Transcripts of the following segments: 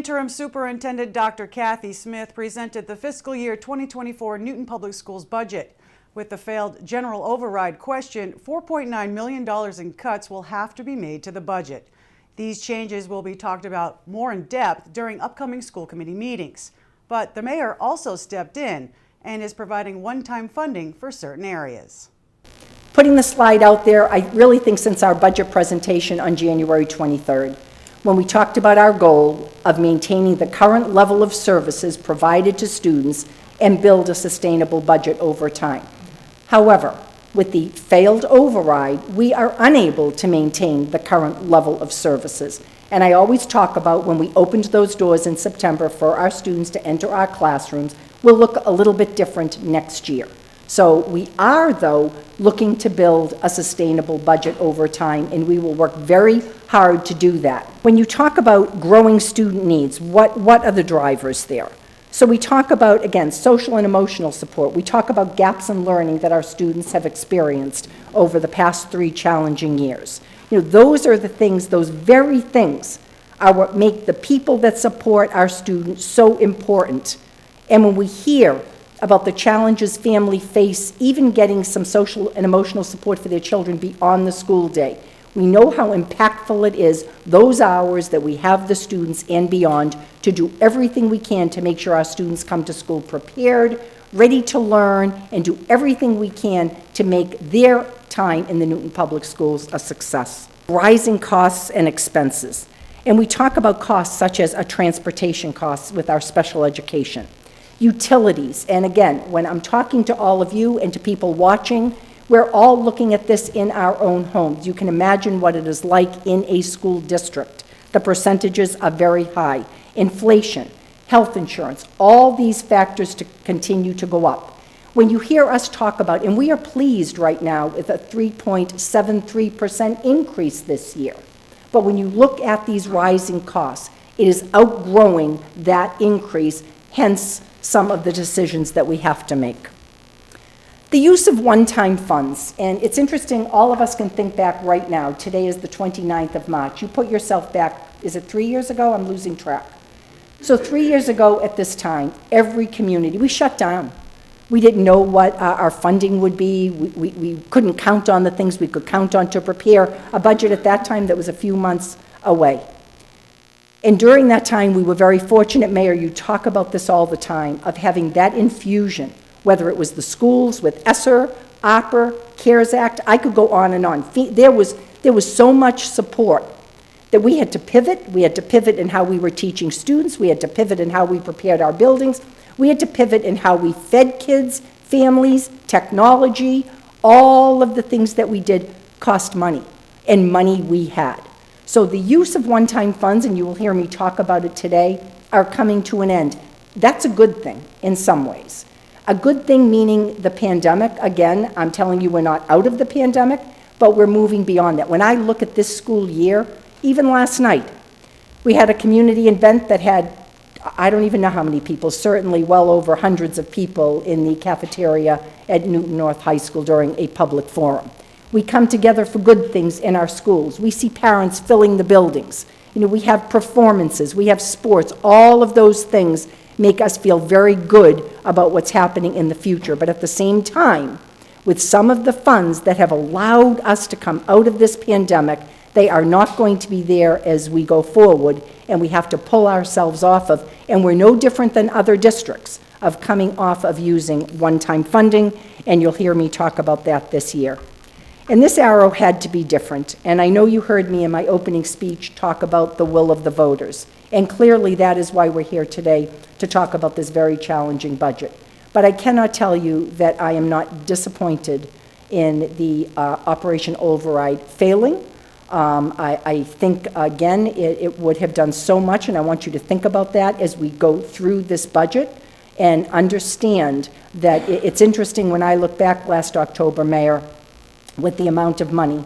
Interim Superintendent Dr. Kathy Smith presented the fiscal year 2024 Newton Public Schools budget. With the failed general override question, $4.9 million in cuts will have to be made to the budget. These changes will be talked about more in depth during upcoming school committee meetings. But the mayor also stepped in and is providing one-time funding for certain areas. Putting the slide out there, I really think since our budget presentation on January 23rd, when we talked about our goal of maintaining the current level of services provided to students and build a sustainable budget over time. However, with the failed override, we are unable to maintain the current level of services. And I always talk about when we opened those doors in September for our students to enter our classrooms, will look a little bit different next year. So we are, though, looking to build a sustainable budget over time, and we will work very hard to do that. When you talk about growing student needs, what are the drivers there? So we talk about, again, social and emotional support. We talk about gaps in learning that our students have experienced over the past 3 challenging years. You know, those are the things, those very things are what make the people that support our students so important. And when we hear about the challenges families face, even getting some social and emotional support for their children beyond the school day, we know how impactful it is, those hours that we have the students and beyond, to do everything we can to make sure our students come to school prepared, ready to learn, and do everything we can to make their time in the Newton Public Schools a success. Rising costs and expenses. And we talk about costs such as transportation costs with our special education. Utilities, and again, when I'm talking to all of you and to people watching, we're all looking at this in our own homes. You can imagine what it is like in a school district. The percentages are very high. Inflation, health insurance, all these factors to continue to go up. When you hear us talk about, and we are pleased right now with a 3.73% increase this year, but when you look at these rising costs, it is outgrowing that increase, hence some of the decisions that we have to make. The use of one-time funds, and it's interesting, all of us can think back right now. Today is the 29th of March. You put yourself back, is it 3 years ago? I'm losing track. So 3 years ago at this time, every community, we shut down. We didn't know what our funding would be. We couldn't count on the things we could count on to prepare a budget at that time that was a few months away. And during that time, we were very fortunate, Mayor, you talk about this all the time, of having that infusion, whether it was the schools with ESSER, ARPA, CARES Act, I could go on and on. There was so much support that we had to pivot. We had to pivot in how we were teaching students. We had to pivot in how we prepared our buildings. We had to pivot in how we fed kids, families, technology. All of the things that we did cost money, and money we had. So the use of one-time funds, and you will hear me talk about it today, are coming to an end. That's a good thing in some ways. A good thing meaning the pandemic, again, I'm telling you we're not out of the pandemic, but we're moving beyond that. When I look at this school year, even last night, we had a community event that had, I don't even know how many people, certainly well over hundreds of people in the cafeteria at Newton North High School during a public forum. We come together for good things in our schools. We see parents filling the buildings. You know, we have performances, we have sports. All of those things make us feel very good about what's happening in the future. But at the same time, with some of the funds that have allowed us to come out of this pandemic, they are not going to be there as we go forward, and we have to pull ourselves off of, and we're no different than other districts, of coming off of using one-time funding, and you'll hear me talk about that this year. And this arrow had to be different, and I know you heard me in my opening speech talk about the will of the voters, and clearly that is why we're here today to talk about this very challenging budget. But I cannot tell you that I am not disappointed in the Operation Override failing. I think, again, it would have done so much, and I want you to think about that as we go through this budget and understand that it's interesting when I look back last October, Mayor, with the amount of money.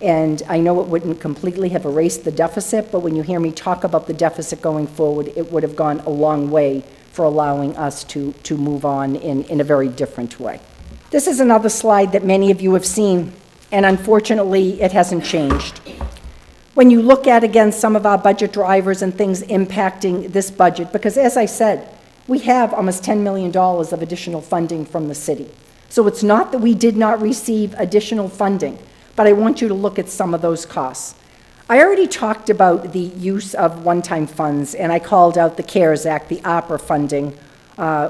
And I know it wouldn't completely have erased the deficit, but when you hear me talk about the deficit going forward, it would have gone a long way for allowing us to move on in a very different way. This is another slide that many of you have seen, and unfortunately, it hasn't changed. When you look at, again, some of our budget drivers and things impacting this budget, because as I said, we have almost $10 million of additional funding from the city. So it's not that we did not receive additional funding, but I want you to look at some of those costs. I already talked about the use of one-time funds, and I called out the CARES Act, the ARPA funding,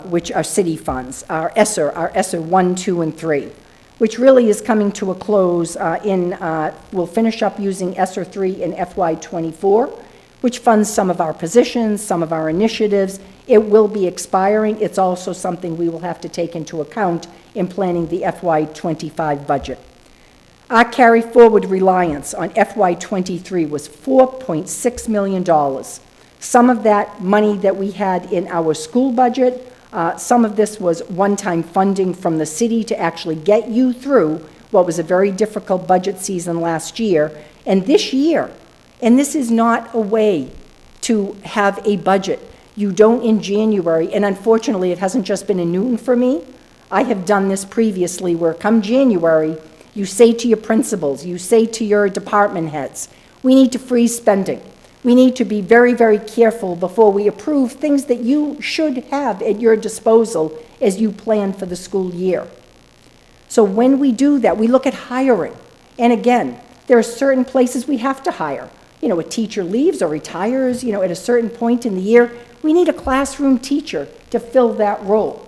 which are city funds, our ESSER 1, 2, and 3, which really is coming to a close we'll finish up using ESSER 3 in FY24, which funds some of our positions, some of our initiatives. It will be expiring. It's also something we will have to take into account in planning the FY25 budget. Our carry-forward reliance on FY23 was $4.6 million. Some of that money that we had in our school budget, some of this was one-time funding from the city to actually get you through what was a very difficult budget season last year. And this year, and this is not a way to have a budget. You don't in January, and unfortunately it hasn't just been in Newton for me. I have done this previously where come January, you say to your principals, you say to your department heads, we need to freeze spending. We need to be very, very careful before we approve things that you should have at your disposal as you plan for the school year. So when we do that, we look at hiring. And again, there are certain places we have to hire. You know, a teacher leaves or retires, you know, at a certain point in the year, we need a classroom teacher to fill that role.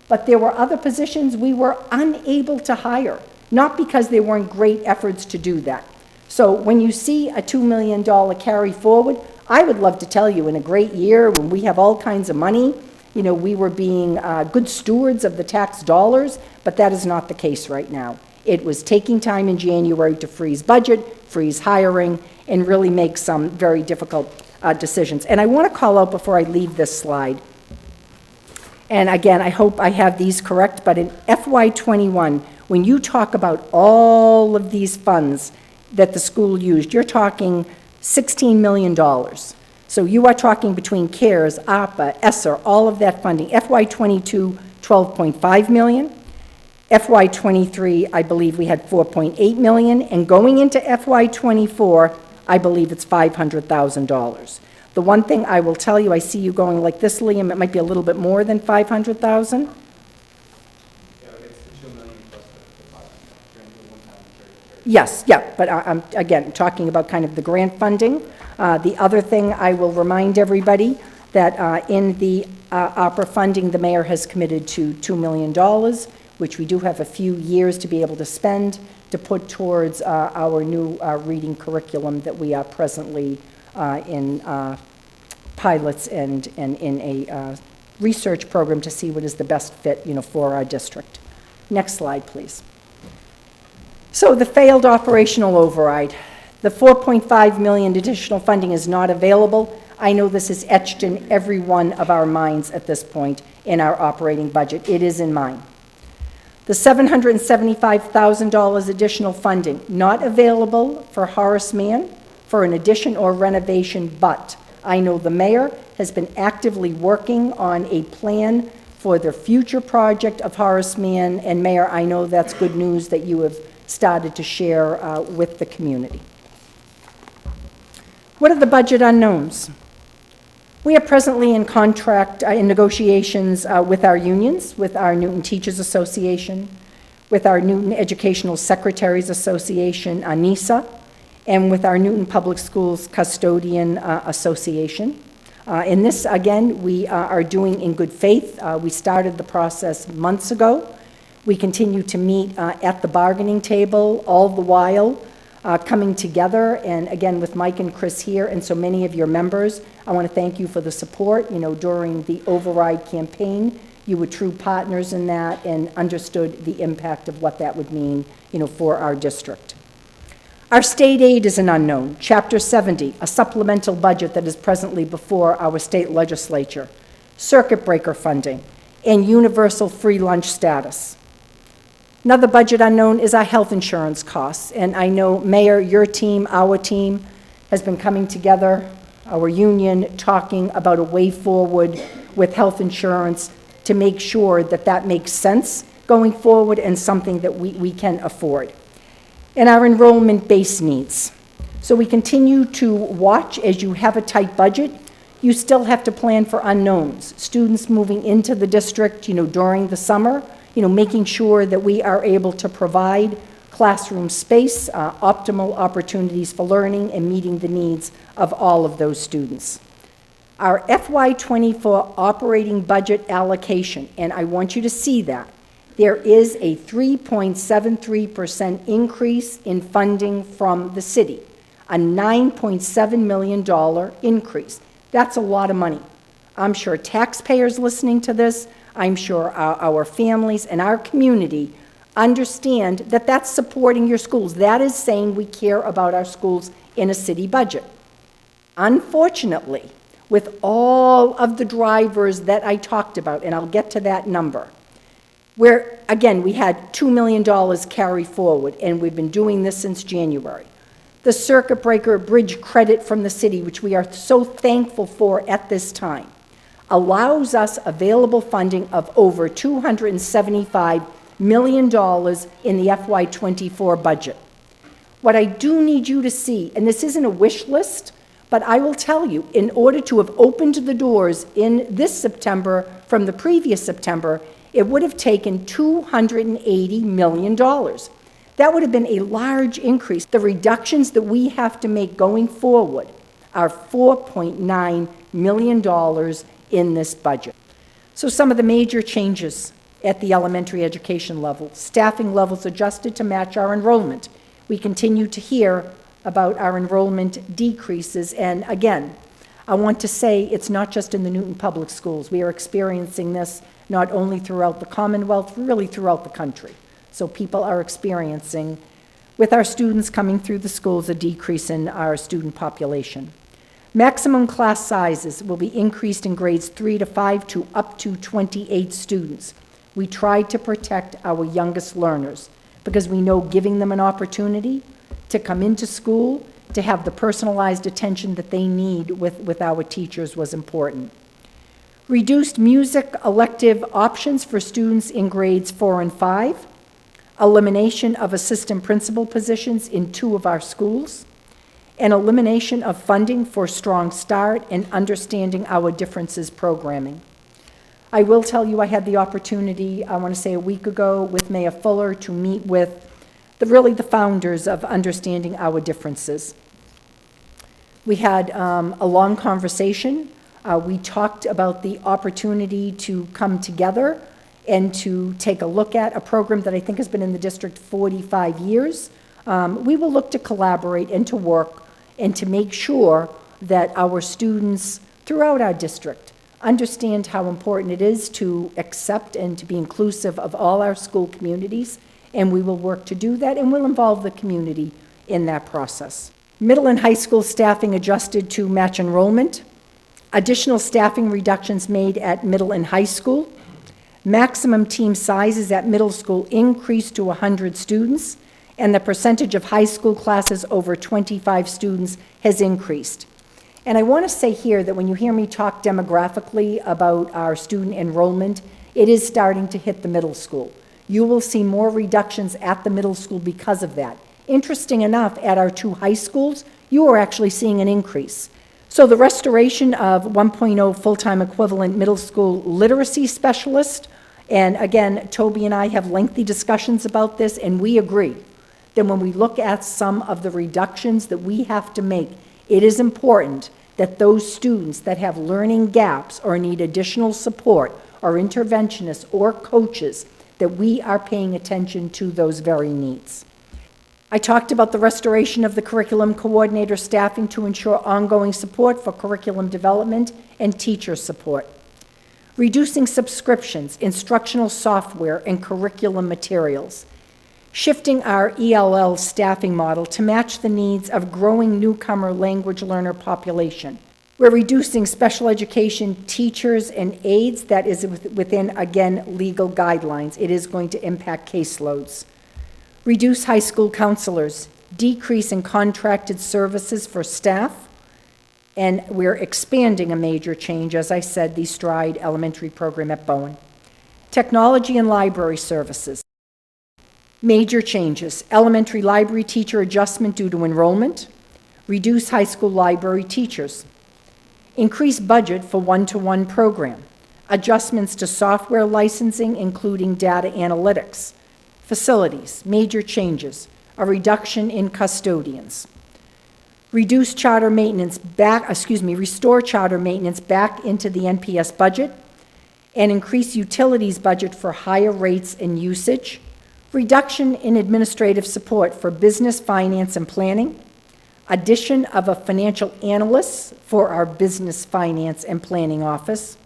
But there were other positions we were unable to hire, not because there weren't great efforts to do that. So when you see a $2 million carry forward, I would love to tell you in a great year when we have all kinds of money, you know, we were being good stewards of the tax dollars, but that is not the case right now. It was taking time in January to freeze budget, freeze hiring, and really make some very difficult decisions. And I want to call out before I leave this slide, and again, I hope I have these correct, but in FY21, when you talk about all of these funds that the school used, you're talking $16 million. So you are talking between CARES, ARPA, ESSER, all of that funding. FY22, $12.5 million. FY23, I believe we had $4.8 million, and going into FY24, I believe it's $500,000. The one thing I will tell you, I see you going like this, Liam, it might be a little bit more than $500,000. Yes, yeah, but I'm, again, talking about kind of the grant funding. The other thing I will remind everybody that in the opera funding, the mayor has committed to $2 million, which we do have a few years to be able to spend to put towards our new reading curriculum that we are presently in pilots and in a research program to see what is the best fit, you know, for our district. Next slide, please. So the failed operational override. The $4.5 million additional funding is not available. I know this is etched in every one of our minds at this point in our operating budget. It is in mine. The $775,000 additional funding, not available for Horace Mann for an addition or renovation, but I know the mayor has been actively working on a plan for the future project of Horace Mann, and Mayor, I know that's good news that you have started to share with the community. What are the budget unknowns? We are presently in contract, in negotiations with our unions, with our Newton Teachers Association, with our Newton Educational Secretaries Association, NESA, and with our Newton Public Schools Custodian Association. In this, again, we are doing in good faith. We started the process months ago. We continue to meet at the bargaining table, all the while coming together, and again with Mike and Chris here and so many of your members. I want to thank you for the support. You know, during the override campaign, you were true partners in that and understood the impact of what that would mean, you know, for our district. Our state aid is an unknown. Chapter 70, a supplemental budget that is presently before our state legislature. Circuit breaker funding and universal free lunch status. Another budget unknown is our health insurance costs, and I know, Mayor, your team, our team, has been coming together, our union, talking about a way forward with health insurance to make sure that that makes sense going forward and something that we can afford. And our enrollment-based needs. So we continue to watch as you have a tight budget. You still have to plan for unknowns. Students moving into the district, during the summer, making sure that we are able to provide classroom space, optimal opportunities for learning, and meeting the needs of all of those students. Our FY24 operating budget allocation, and I want you to see that, there is a 3.73% increase in funding from the city, a $9.7 million increase. That's a lot of money. I'm sure taxpayers listening to this, I'm sure our families and our community understand that that's supporting your schools. That is saying we care about our schools in a city budget. Unfortunately, with all of the drivers that I talked about, and I'll get to that number, where, again, we had $2 million carry forward, and we've been doing this since January. The circuit breaker bridge credit from the city, which we are so thankful for at this time, allows us available funding of over $275 million in the FY24 budget. What I do need you to see, and this isn't a wish list, but I will tell you, in order to have opened the doors in this September from the previous September, it would have taken $280 million. That would have been a large increase. The reductions that we have to make going forward are $4.9 million in this budget. So some of the major changes at the elementary education level: staffing levels adjusted to match our enrollment. We continue to hear about our enrollment decreases, and again, I want to say it's not just in the Newton Public Schools. We are experiencing this not only throughout the Commonwealth, really throughout the country. So people are experiencing, with our students coming through the schools, a decrease in our student population. Maximum class sizes will be increased in grades 3 to 5 to up to 28 students. We tried to protect our youngest learners because we know giving them an opportunity to come into school, to have the personalized attention that they need with our teachers was important. Reduced music elective options for students in grades 4 and 5. Elimination of assistant principal positions in 2 of our schools. And elimination of funding for Strong Start and Understanding Our Differences programming. I will tell you, I had the opportunity, I want to say a week ago, with Mayor Fuller to meet with the founders of Understanding Our Differences. We had a long conversation. We talked about the opportunity to come together and to take a look at a program that I think has been in the district 45 years. We will look to collaborate and to work and to make sure that our students throughout our district understand how important it is to accept and to be inclusive of all our school communities, and we will work to do that, and we'll involve the community in that process. Middle and high school staffing adjusted to match enrollment. Additional staffing reductions made at middle and high school. Maximum team sizes at middle school increased to 100 students, and the percentage of high school classes over 25 students has increased. And I want to say here that when you hear me talk demographically about our student enrollment, it is starting to hit the middle school. You will see more reductions at the middle school because of that. Interesting enough, at our 2 high schools, you are actually seeing an increase. So the restoration of 1.0 full-time equivalent middle school literacy specialist, and again, Toby and I have lengthy discussions about this, and we agree that when we look at some of the reductions that we have to make, it is important that those students that have learning gaps or need additional support or interventionists or coaches, that we are paying attention to those very needs. I talked about the restoration of the curriculum coordinator staffing to ensure ongoing support for curriculum development and teacher support. Reducing subscriptions, instructional software, and curriculum materials. Shifting our ELL staffing model to match the needs of growing newcomer language learner population. We're reducing special education teachers and aides. That is within, again, legal guidelines. It is going to impact caseloads. Reduce high school counselors, decrease in contracted services for staff, and we're expanding a major change, as I said, the Stride Elementary program at Bowen. Technology and library services. Major changes: elementary library teacher adjustment due to enrollment, reduce high school library teachers, increase budget for one-to-one program, adjustments to software licensing, including data analytics, facilities, major changes, a reduction in custodians, restore charter maintenance back into the NPS budget, and increase utilities budget for higher rates and usage, reduction in administrative support for business, finance, and planning, addition of a financial analyst for our business, finance, and planning office,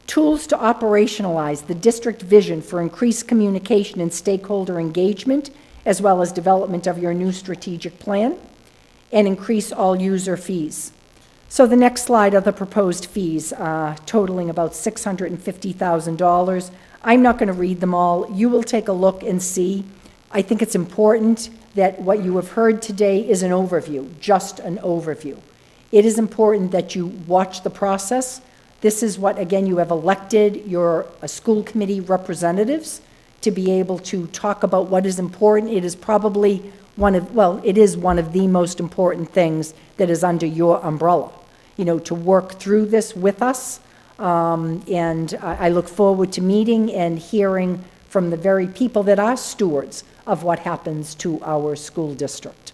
tools to operationalize the district vision for increased communication and stakeholder engagement, as well as development of your new strategic plan, and increase all user fees. So the next slide are the proposed fees, totaling about $650,000. I'm not going to read them all. You will take a look and see. I think it's important that what you have heard today is an overview, just an overview. It is important that you watch the process. This is what, again, you have elected your school committee representatives to be able to talk about what is important. It is probably it is one of the most important things that is under your umbrella, to work through this with us. And I look forward to meeting and hearing from the very people that are stewards of what happens to our school district.